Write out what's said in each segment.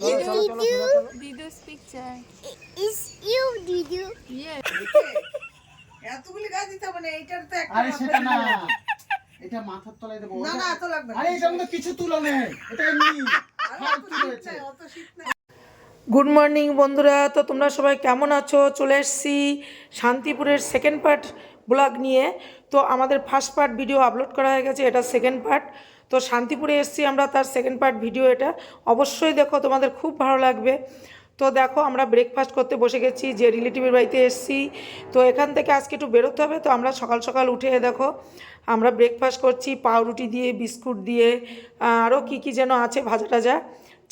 Didu's picture. Is you Didu? Yes. এতগুলি গাছ দিতে হবে না, এইটার তো একটা আরে মাথা সেটা না, দিতে হবে। এটা মাথার তলায় দেবো। না না এত লাগবে না। আরে এটার মধ্যে কিছু তুলো নেই, এটা এমনি আরে অত ফালতু শীত রয়েছে। নাই, অত শীত নাই। গুড মর্নিং বন্ধুরা, তো তোমরা সবাই কেমন আছো? চলে এসেছি শান্তিপুরের সেকেন্ড পার্ট ব্লগ নিয়ে। তো আমাদের ফার্স্ট পার্ট ভিডিও আপলোড করা হয়ে গেছে, এটা সেকেন্ড পার্ট। তো শান্তিপুরে এসেছি আমরা, তার সেকেন্ড পার্ট ভিডিও এটা অবশ্যই দেখো, তোমাদের খুব ভালো লাগবে। তো দেখো আমরা ব্রেকফাস্ট করতে বসে গেছি, যে রিলেটিভের বাড়িতে এসেছি। তো এখান থেকে আজকে একটু বেরোতে হবে, তো আমরা সকাল সকাল উঠে দেখো আমরা ব্রেকফাস্ট করছি পাউরুটি দিয়ে, বিস্কুট দিয়ে, আরও কী কী যেন আছে ভাজা টাজা,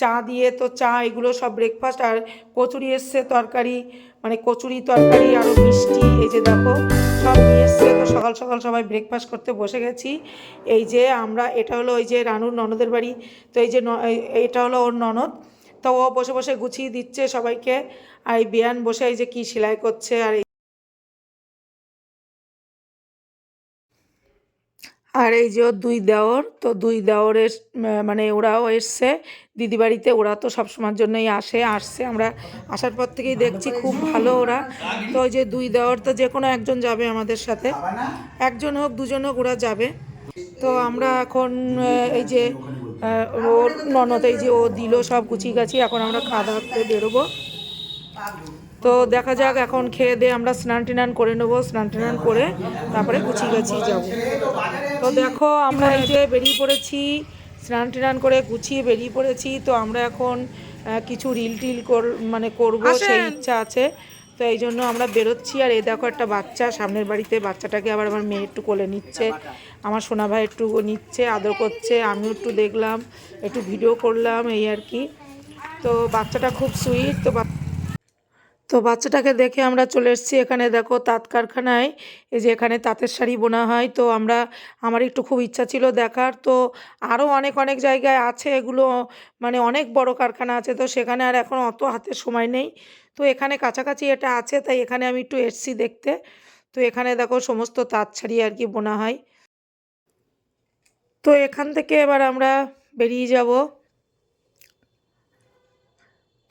চা দিয়ে। তো চা এগুলো সব ব্রেকফাস্ট, আর কচুরি এসছে তরকারি, মানে কচুরি তরকারি আরও মিষ্টি, এই যে দেখো সব নিয়ে এসছে। তো সকাল সকাল সবাই ব্রেকফাস্ট করতে বসে গেছি। এই যে আমরা, এটা হলো ওই যে রানুর ননদের বাড়ি। তো এই যে এটা হলো ওর ননদ। তো ও বসে বসে গুছিয়ে দিচ্ছে সবাইকে, আর এই বিয়ান বসে এই যে কি সেলাই করছে। আর এই যে ওর দুই দেওর, তো দুই দেওরের মানে ওরাও এসছে দিদি বাড়িতে। ওরা তো সবসময়ের জন্যই আসছে, আমরা আসার পর থেকেই দেখছি খুব ভালো ওরা। তো ওই যে দুই দেওর, তো যে কোনো একজন যাবে আমাদের সাথে, একজন হোক দুজন হোক ওরা যাবে। তো আমরা এখন এই যে ওর ননদ, এই যে ও দিল সব গুছিয়ে গাছি, এখন আমরা খাওয়া দাওয়া করে বেরোবো। তো দেখা যাক, এখন খেয়ে দিয়ে আমরা স্নান টান করে নেবো, স্নান টান করে তারপরে গুছিয়ে গাছিয়ে যাবো। তো দেখো আমরা এই যে বেরিয়ে পড়েছি, স্নান টান করে গুছিয়ে বেরিয়ে পড়েছি। তো আমরা এখন কিছু রিল টিল মানে করবো, সেই ইচ্ছা আছে। তো এই জন্য আমরা বেরোচ্ছি। আর এই দেখো একটা বাচ্চা সামনের বাড়িতে, বাচ্চাটাকে আবার আমার মেয়ে একটু কোলে নিচ্ছে, আমার সোনা ভাই একটু নিচ্ছে, আদর করছে, আমিও একটু দেখলাম, একটু ভিডিও করলাম, এই আর কি। তো বাচ্চাটা খুব সুইট। তো বাচ্চাটাকে দেখে আমরা চলে এসেছি এখানে, দেখো তাঁত কারখানায়, এই যে এখানে তাঁতের শাড়ি বোনা হয়। তো আমার একটু খুব ইচ্ছা ছিল দেখার। তো আরও অনেক অনেক জায়গায় আছে এগুলো, মানে অনেক বড় কারখানা আছে, তো সেখানে আর এখন অত হাতে সময় নেই। তো এখানে কাছাকাছি এটা আছে, তাই এখানে আমি একটু এসেছি দেখতে। তো এখানে দেখো সমস্ত তাঁত শাড়ি আর কি বোনা হয়। তো এখান থেকে এবার আমরা বেরিয়ে যাব।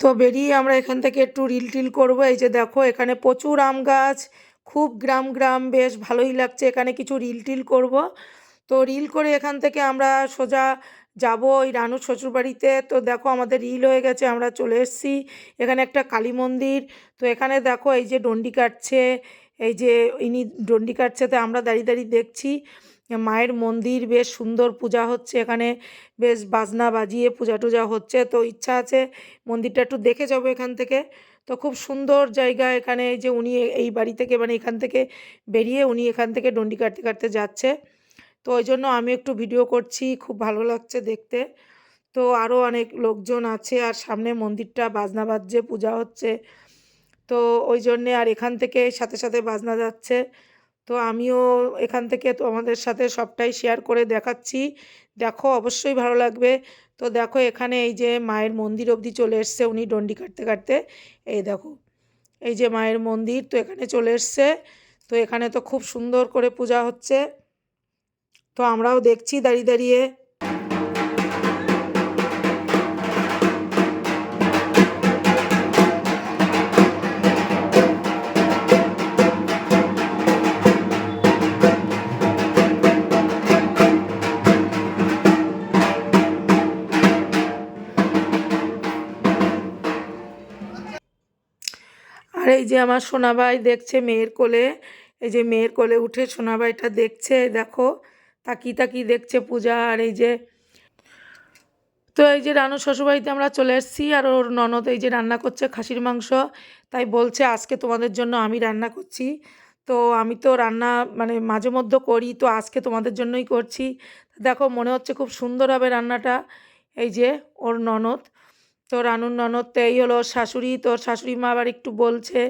তো বেরিয়ে আমরা এখান থেকে একটু রিল টিল করবো। এই যে দেখো এখানে প্রচুর আম গাছ, খুব গ্রাম গ্রাম, বেশ ভালোই লাগছে। এখানে কিছু রিল টিল করব। তো রিল করে এখান থেকে আমরা সোজা যাব ওই রানুর শ্বশুরবাড়িতে। তো দেখো আমাদের রিল হয়ে গেছে, আমরা চলে এসেছি। এখানে একটা কালী মন্দির। তো এখানে দেখো এই যে ডন্ডি কাটছে, এই যে ইনি ডন্ডি কাটছে, তো আমরা দাঁড়িয়ে দাঁড়িয়ে দেখছি। মায়ের মন্দির, বেশ সুন্দর পূজা হচ্ছে এখানে, বেশ বাজনা বাজিয়ে পূজা টুজা হচ্ছে। তো ইচ্ছা আছে মন্দিরটা একটু দেখে যাবো এখান থেকে। তো খুব সুন্দর জায়গা এখানে, যে উনি এই বাড়ি থেকে, মানে এখান থেকে বেরিয়ে উনি এখান থেকে ডন্ডি কাটতে কাটতে যাচ্ছে। তো ওই জন্য আমি একটু ভিডিও করছি, খুব ভালো লাগছে দেখতে। তো আরও অনেক লোকজন আছে, আর সামনে মন্দিরটা বাজনা বাজছে, পূজা হচ্ছে। তো ওই জন্যে, আর এখান থেকে সাথে সাথে বাজনা যাচ্ছে। তো আমিও এখান থেকে তোমাদের সাথে সবটাই শেয়ার করে দেখাচ্ছি, দেখো অবশ্যই ভালো লাগবে। তো দেখো এখানে এই যে মায়ের মন্দির অবধি চলে এসছে উনি ডন্ডি কাটতে কাটতে, এই দেখো এই যে মায়ের মন্দির, তো এখানে চলে এসছে। তো এখানে তো খুব সুন্দর করে পূজা হচ্ছে, তো আমরাও দেখছি দাঁড়িয়ে দাঁড়িয়ে। আর এই যে আমার সোনাভাই দেখছে মেয়ের কোলে, এই যে মেয়ের কোলে উঠে সোনাভাইটা দেখছে, দেখো তাকিয়ে তাকিয়ে দেখছে পূজা। আর এই যে, তো এই যে রানুর শ্বশুরবাড়িতে আমরা চলে এসেছি, আর ওর ননদ এই যে রান্না করছে খাসির মাংস, তাই বলছে আজকে তোমাদের জন্য আমি রান্না করছি। তো আমি তো রান্না মানে মাঝে মধ্যে করি, তো আজকে তোমাদের জন্যই করছি। দেখো মনে হচ্ছে খুব সুন্দর হবে রান্নাটা। এই যে ওর ননদ, তো রানুর ননদ, তো এই হলো ওর শাশুড়ি। তো ওর শাশুড়ি মা আবার একটু বলছে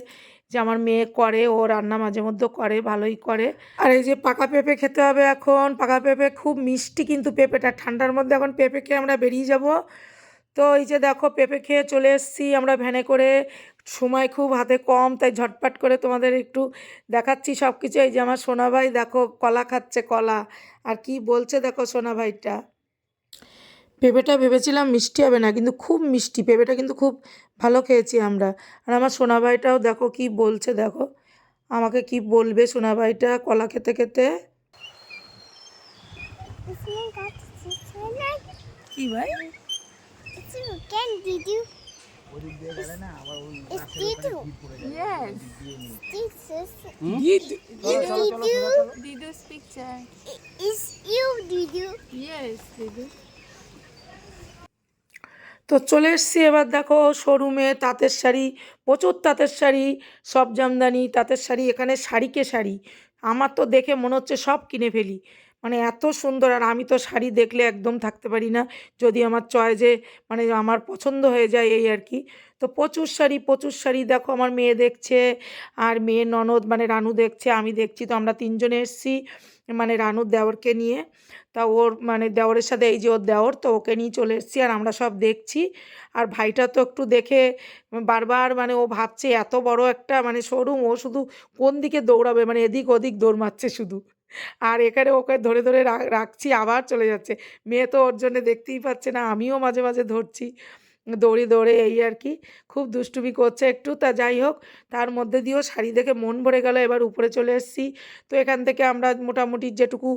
যে আমার মেয়ে করে, ও রান্না মাঝে মধ্যে করে, ভালোই করে। আর এই যে পাকা পেঁপে খেতে হবে এখন, পাকা পেঁপে খুব মিষ্টি, কিন্তু পেঁপেটা ঠান্ডার মধ্যে এখন পেঁপে খেয়ে আমরা বেরিয়ে যাব। তো এই যে দেখো পেঁপে খেয়ে চলে এসেছি আমরা ভ্যানে করে, সময় খুব হাতে কম, তাই ঝটপট করে তোমাদের একটু দেখাচ্ছি সব কিছু। এই যে আমার সোনা ভাই দেখো কলা খাচ্ছে, কলা, আর কি বলছে দেখো সোনা ভাইটা, পেঁপেটা ভেবেছিলাম মিষ্টি হবে না, কিন্তু খুব মিষ্টি পেঁপেটা, কিন্তু খুব ভালো খেয়েছি আমরা। আর আমার সোনাভাইটাও দেখো কি বলছে, দেখো আমাকে কি বলবে সোনাভাইটা কলা খেতে খেতে। কি ভাই? Can did you? It's Didu. Yes. Jesus. Didu's picture. It's you, Didu. Yes, Didu. তো চলে এসছি এবার দেখো শোরুমে, তাঁতের শাড়ি, প্রচুর তাঁতের শাড়ি, সব জামদানি তাঁতের শাড়ি, এখানে শাড়িকে শাড়ি। আমার তো দেখে মনে হচ্ছে সব কিনে ফেলি, মানে এত সুন্দর। আর আমি তো শাড়ি দেখলে একদম থাকতে পারি না, যদি আমার চয়েসে মানে আমার পছন্দ হয়ে যায় এই আর কি। তো প্রচুর শাড়ি, প্রচুর শাড়ি। দেখো আমার মেয়ে দেখছে, আর মেয়ে ননদ মানে রানু দেখছে, আমি দেখছি। তো আমরা তিনজনে এসেছি মানে রানুর দেওরকে নিয়ে। তা ওর মানে দেওরের সাথে এই যে ওর দেওর, তো ওকে নিয়ে চলে এসেছি আর আমরা সব দেখছি। আর ভাইটা তো একটু দেখে বারবার মানে ও ভাবছে এত বড় একটা মানে শোরুম, ও শুধু কোন দিকে দৌড়াবে, মানে এদিক ওদিক দৌড় মারছে শুধু। আর এখানে ওকে ধরে ধরে রাখছি, আবার চলে যাচ্ছে। মেয়ে তো ওর জন্য দেখতেই পাচ্ছে না, আমিও মাঝে মাঝে ধরছি দৌড়ে দৌড়ে, এই আর কি। খুব দুষ্টুমি করছে একটু। তা যাই হোক, তার মধ্যে দিয়েও শাড়ি দেখে মন ভরে গেল। এবার উপরে চলে এসেছি। তো এখান থেকে আমরা মোটামুটি যেটুকু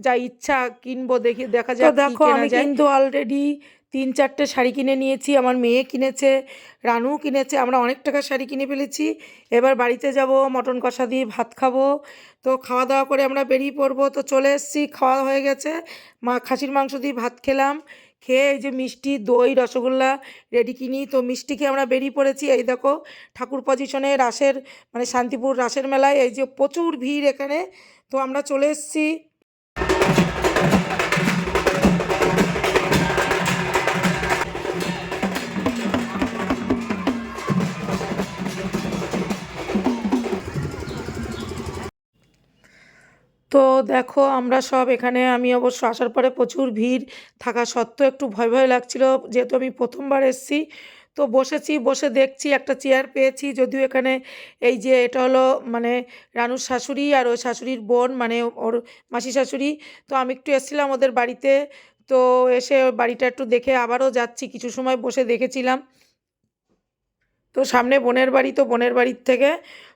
যা ইচ্ছা কিনবো, দেখি দেখা যাক। দেখো আমি কিন্তু অলরেডি 3-4টে শাড়ি কিনে নিয়েছি, আমার মেয়ে কিনেছে, রানু কিনেছে, আমরা অনেক টাকার শাড়ি কিনে ফেলেছি। এবার বাড়িতে যাব, মটন কষা দিয়ে ভাত খাবো। তো খাওয়া দাওয়া করে আমরা বেরিয়ে পড়বো। তো চলে এসেছি, খাওয়া হয়ে গেছে, খাসির মাংস দিয়ে ভাত খেলাম। খেয়ে এই যে মিষ্টি, দই, রসগোল্লা রেডি কিনি। তো মিষ্টি খেয়ে আমরা বেরিয়ে পড়েছি। এই দেখো ঠাকুর পজিশনে রাসের মানে শান্তিপুর রাসের মেলায় এই যে প্রচুর ভিড় এখানে। তো আমরা চলে এসেছি। তো দেখো আমরা সব এখানে, আমি অবশ্য আসার পরে প্রচুর ভিড় থাকা সত্ত্বেও একটু ভয় ভয় লাগছিল, যেহেতু আমি প্রথমবার এসেছি। তো বসেছি, বসে দেখছি, একটা চেয়ার পেয়েছি। যদিও এখানে এই যে এটা হলো মানে রানুর শাশুড়ি আর ওই শাশুড়ির বোন, মানে ওর মাসি শাশুড়ি। তো আমি একটু এসেছিলাম ওদের বাড়িতে। তো এসে ওই বাড়িটা একটু দেখে আবারও যাচ্ছি, কিছু সময় বসে দেখেছিলাম। তো সামনে বোনের বাড়ি, তো বোনের বাড়ির থেকে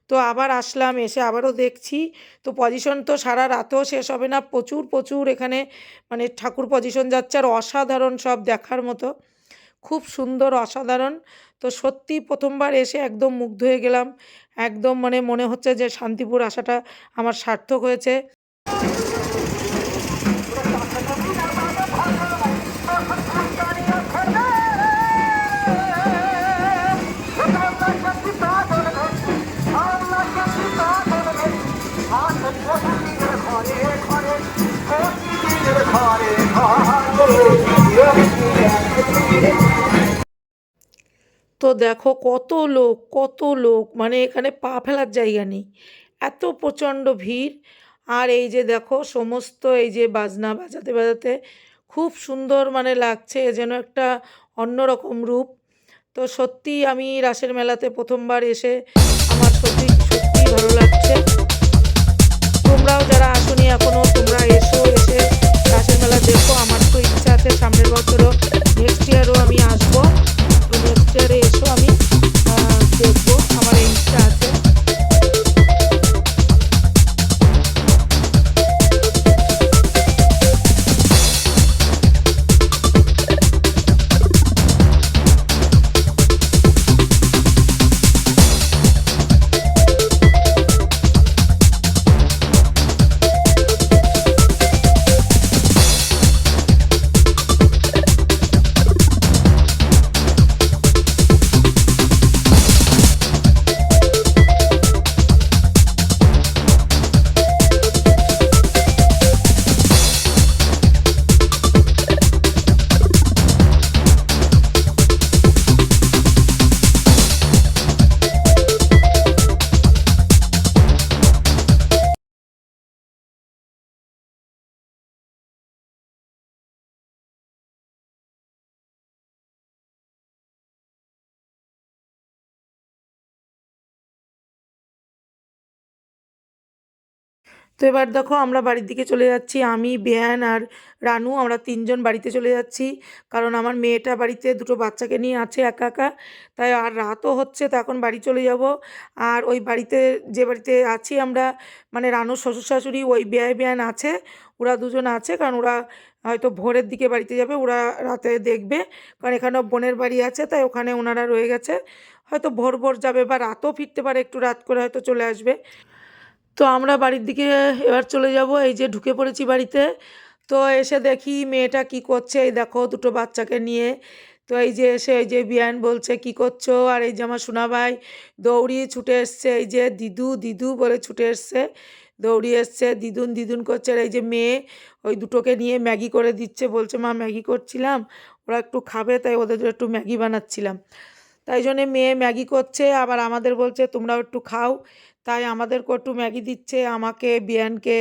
তো আবার আসলাম, এসে আবারও দেখছি। তো পজিশন তো সারা রাতেও শেষ হবে না, প্রচুর প্রচুর এখানে মানে ঠাকুর পজিশন যাচ্ছে, আর অসাধারণ সব দেখার মতো, খুব সুন্দর, অসাধারণ। তো সত্যি প্রথমবার এসে একদম মুগ্ধ হয়ে গেলাম, একদম মানে মনে হচ্ছে যে শান্তিপুর আসাটা আমার সার্থক হয়েছে। তো দেখো কত লোক, কত লোক, মানে এখানে পা ফেলার জায়গা নেই, এত প্রচণ্ড ভিড়। আর এই যে দেখো সমস্ত এই যে বাজনা বাজাতে বাজাতে খুব সুন্দর মানে লাগছে, যেন একটা অন্যরকম রূপ। তো সত্যি আমি রাসের মেলাতে প্রথমবার এসে আমার সত্যি সত্যিই ভালো লাগছে। তোমরাও যারা আসোনি এখনও, তোমরা এসো, এসে রাসের মেলা দেখো। আমার তো ইচ্ছা আছে সামনের বছরও, নেক্সট ইয়ারও আমি আসবো। তো নেক্সট ইয়ারে এসো, আমি দেখবো, আমার এই ইচ্ছা আছে। তো এবার দেখো আমরা বাড়ির দিকে চলে যাচ্ছি, আমি বেয়ান আর রানু, আমরা তিনজন বাড়িতে চলে যাচ্ছি। কারণ আমার মেয়েটা বাড়িতে দুটো বাচ্চাকে নিয়ে আছে একা একা, তাই আর রাতও হচ্ছে, তো এখন বাড়ি চলে যাব। আর ওই বাড়িতে, যে বাড়িতে আছি আমরা, মানে রানুর শ্বশুর শাশুড়ি, ওই বেয়ান আছে, ওরা দুজন আছে। কারণ ওরা হয়তো ভোরের দিকে বাড়িতে যাবে, ওরা রাতে দেখবে। কারণ এখানেও বোনের বাড়ি আছে, তাই ওখানে ওনারা রয়ে গেছে, হয়তো ভোর ভোর যাবে বা রাতও ফিরতে পারে, একটু রাত করে হয়তো চলে আসবে। তো আমরা বাড়ির দিকে এবার চলে যাব। এই যে ঢুকে পড়েছি বাড়িতে। তো এসে দেখি মেয়েটা কি করছে, এই দেখো দুটো বাচ্চাকে নিয়ে। তো এই যে এসে এই যে বিয়ান বলছে কি করছো, আর এই যে আমার সোনা ভাই দৌড়িয়ে ছুটে এসছে, এই যে দিদু দিদু বলে ছুটে এসছে, দৌড়িয়ে এসছে, দিদুন দিদুন করছে। আর এই যে মেয়ে ওই দুটোকে নিয়ে ম্যাগি করে দিচ্ছে, বলছে মা ম্যাগি করছিলাম, ওরা একটু খাবে, তাই ওদের জন্য একটু ম্যাগি বানাচ্ছিলাম। তাই জন্যে মেয়ে ম্যাগি করছে, আবার আমাদের বলছে তোমরাও একটু খাও, তাই আমাদেরকেও একটু ম্যাগি দিচ্ছে, আমাকে বিয়ানকে।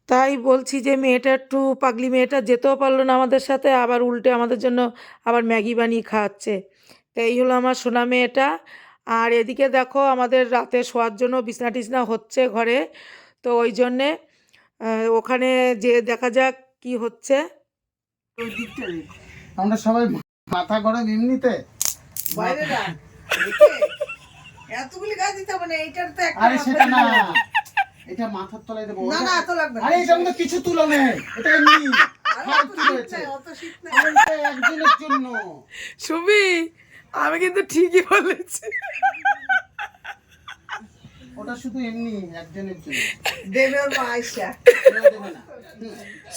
তাই বলছি যে মেয়েটা একটু পাগলি, মেয়েটা যেতেও পারলো না আমাদের সাথে, আবার উল্টে আমাদের জন্য আবার ম্যাগি বানিয়ে খাওয়াচ্ছে। তো এই হলো আমার সোনা মেয়েটা। আর এদিকে দেখো আমাদের রাতে শোয়ার জন্য বিছনা টিছনা হচ্ছে ঘরে, তো ওই জন্যে ওখানে যে দেখা যাক কি হচ্ছে। ওই দিকটা দেখ। আমরা সবাই মাথা গরম এমনিতে। বাইরে রাখ। দেখে? এতগুলি গাছ দিতে হবে না, এইটার তো একটা আরে সেটা না, মাথা দিতে এটা মাথার তলায় দেবো। হবে। না না, এত লাগবে না। আরে এটার মধ্যে কিছু তুলো নেই, এটা এমনি আরে হাত অত তুলে শীত হয়েছে। নাই, অত শীত নাই। আরে এটা একজনের জন্য। সুমি, আমি কিন্তু ঠিকই বলেছি। ওটা শুধু এমনি একজনের জন্য, দেবে ওর মা আইসা। কেউ দেবে না।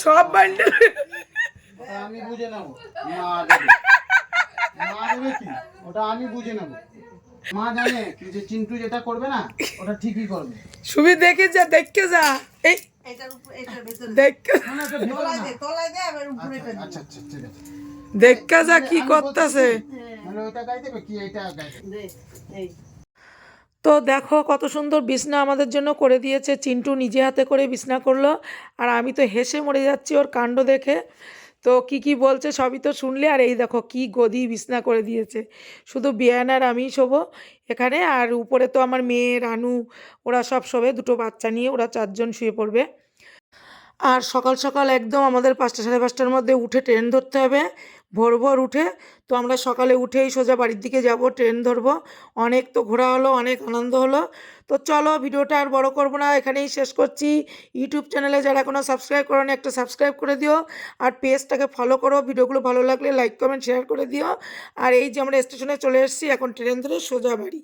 সব বান্ডেল ওটা আমি বুঝে নেবো, মা দেবে। মা দেবে কি, ওটা আমি বুঝে নেবো। মা জানে কি যে চিন্টু যেটা করবে না, ওটা ঠিকই করবে। সুমি দেখে যা এই এটার উপর, এটার ভেতরে দেখে না না, এটা ভেতরে তলায় না। দে, তলায় দে, আবার উপরে এটা দে। আচ্ছা আচ্ছা ঠিক আছে। দেখা যা কি আমি করতেছে। বলতেছি, মানে ওইটা গাই দেবে কি এইটা গাই দেবে? দে, এই। তো দেখো কত সুন্দর বিছনা আমাদের জন্য করে দিয়েছে, চিন্টু নিজে হাতে করে বিছনা করলো। আর আমি তো হেসে মরে যাচ্ছি ওর কাণ্ড দেখে। তো কি বলছে সবই তো শুনলে। আর এই দেখো কি গদি বিছনা করে দিয়েছে, শুধু বিয়ান আর আমিই শোবো এখানে। আর উপরে তো আমার মেয়ে রানু, ওরা সব শোবে, দুটো বাচ্চা নিয়ে ওরা চারজন শুয়ে পড়বে। আর সকাল সকাল একদম আমাদের 5টা সাড়ে 5টার মধ্যে উঠে ট্রেন ধরতে হবে, ভোর ভোর উঠে। তো আমরা সকালে উঠেই সোজা বাড়ির দিকে যাব, ট্রেন ধরবো। অনেক তো ঘোরা হলো, অনেক আনন্দ হলো। তো চলো ভিডিওটা আর বড় করব না, এখানেই শেষ করছি। ইউটিউব চ্যানেলে যারা এখনও সাবস্ক্রাইব করোনি, একটা সাবস্ক্রাইব করে দিও, আর পেজটাকে ফলো করো। ভিডিওগুলো ভালো লাগলে লাইক কমেন্ট শেয়ার করে দিও। আর এই যে আমরা স্টেশনে চলে এসেছি, এখন ট্রেন ধরে সোজা বাড়ি।